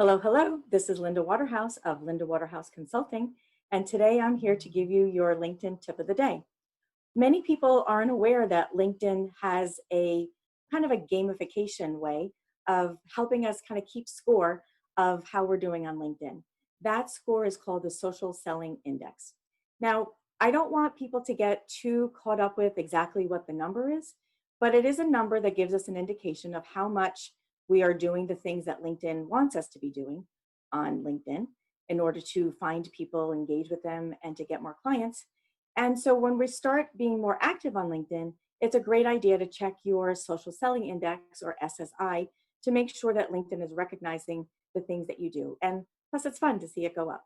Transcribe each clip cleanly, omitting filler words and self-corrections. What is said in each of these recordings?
Hello, hello. This is Linda Waterhouse of Linda Waterhouse Consulting, and today I'm here to give you your LinkedIn tip of the day. Many people aren't aware that LinkedIn has a kind of a gamification way of helping us kind of keep score of how we're doing on LinkedIn. That score is called the Social Selling Index. Now, I don't want people to get too caught up with exactly what the number is, but it is a number that gives us an indication of how much we are doing the things that LinkedIn wants us to be doing on LinkedIn in order to find people, engage with them, and to get more clients. And so when we start being more active on LinkedIn, it's a great idea to check your social selling index or SSI to make sure that LinkedIn is recognizing the things that you do. And plus, it's fun to see it go up.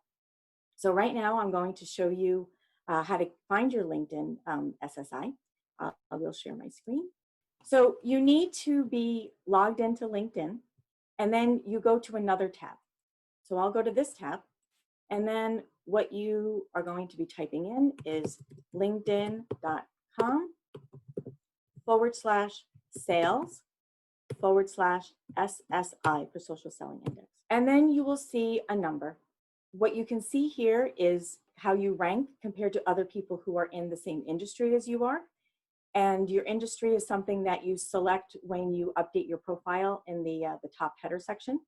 So right now, I'm going to show you how to find your LinkedIn SSI. I will share my screen. So you need to be logged into LinkedIn, and then you go to another tab. So I'll go to this tab, and then what you are going to be typing in is linkedin.com/sales/SSI for social selling index. And then you will see a number. What you can see here is how you rank compared to other people who are in the same industry as you are. And your industry is something that you select when you update your profile in the top header section.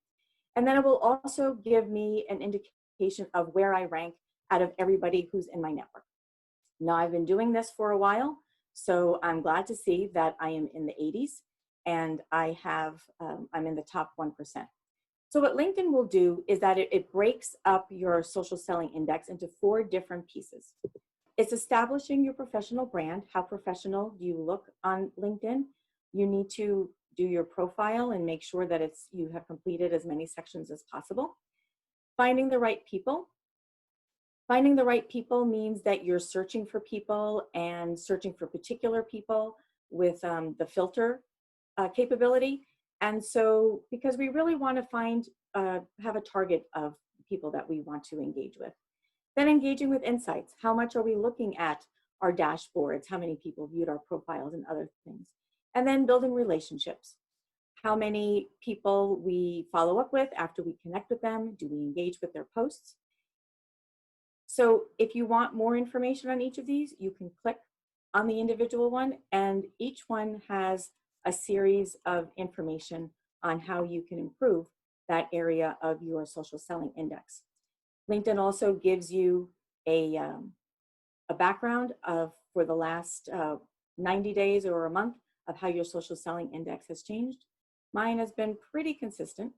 And then it will also give me an indication of where I rank out of everybody who's in my network. Now, I've been doing this for a while, so I'm glad to see that I am in the 80s and I'm in the top 1%. So what LinkedIn will do is that it breaks up your social selling index into 4 different pieces. It's establishing your professional brand. How professional do you look on LinkedIn? You need to do your profile and make sure that you have completed as many sections as possible. Finding the right people. Finding the right people means that you're searching for people and searching for particular people with the filter capability. And so, because we really want to have a target of people that we want to engage with. Then engaging with insights. How much are we looking at our dashboards? How many people viewed our profiles and other things? And then building relationships. How many people we follow up with after we connect with them? Do we engage with their posts? So if you want more information on each of these, you can click on the individual one, and each one has a series of information on how you can improve that area of your social selling index. LinkedIn also gives you a background for the last 90 days or a month of how your social selling index has changed. Mine has been pretty consistent.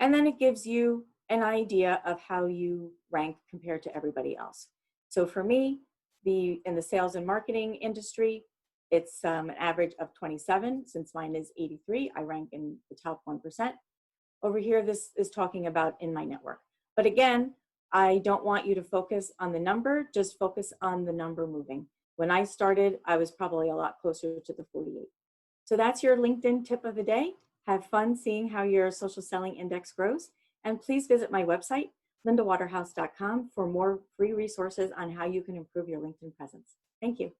And then it gives you an idea of how you rank compared to everybody else. So for me, in the sales and marketing industry, it's an average of 27. Since mine is 83, I rank in the top 1%. Over here, this is talking about in my network. But again, I don't want you to focus on the number, just focus on the number moving. When I started, I was probably a lot closer to the 48. So that's your LinkedIn tip of the day. Have fun seeing how your social selling index grows. And please visit my website, lindawaterhouse.com, for more free resources on how you can improve your LinkedIn presence. Thank you.